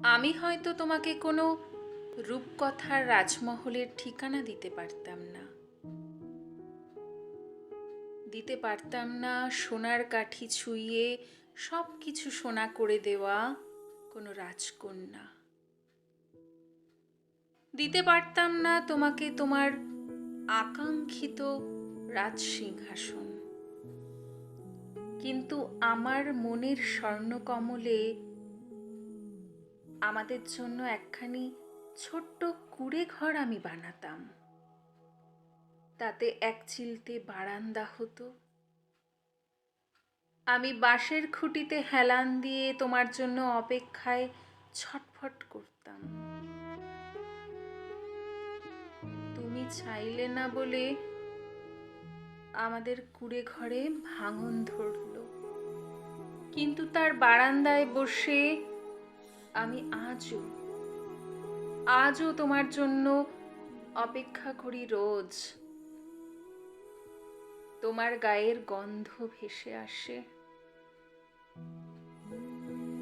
আমি হয়তো তোমাকে কোনো রূপকথার রাজমহলের ঠিকানা দিতে পারতাম না, সোনার কাঠি ছুঁয়ে সব কিছু সোনা করে দেওয়া কোনো রাজকন্যা। দিতে পারতাম না তোমাকে তোমার আকাঙ্ক্ষিত রাজসিংহাসন। কিন্তু আমার মনের স্বর্ণকমলে আমাদের জন্য একখানি ছোট্ট কুঁড়ে ঘর আমি বানাতাম। তাতে এক চিলতে বারান্দা হতো। আমি বাঁশের খুঁটিতে হেলান দিয়ে তোমার জন্য অপেক্ষায় ছটফট করতাম। তুমি চাইলে না বলে আমাদের কুঁড়ে ঘরে ভাঙন ধরল, কিন্তু তার বারান্দায় বসে আমি আজও তোমার জন্য অপেক্ষা করি রোজ। তোমার গায়ের গন্ধ ভেসে আসে,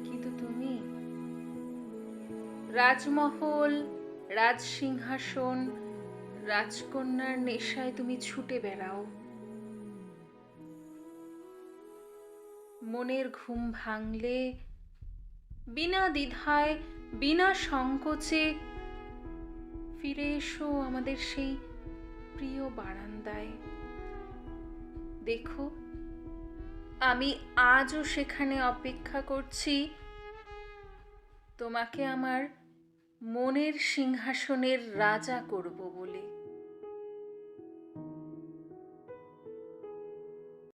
কিন্তু তুমি রাজমহল, রাজসিংহাসন, রাজকন্যার নেশায় তুমি ছুটে বেড়াও। মনের ঘুম ভাঙলে বিনা দ্বিধায়, বিনা সংকোচে ফিরে এসো আমাদের সেই প্রিয় বারান্দায়। দেখো, আমি আজও সেখানে অপেক্ষা করছি তোমাকে আমার মনের সিংহাসনের রাজা করব বলে।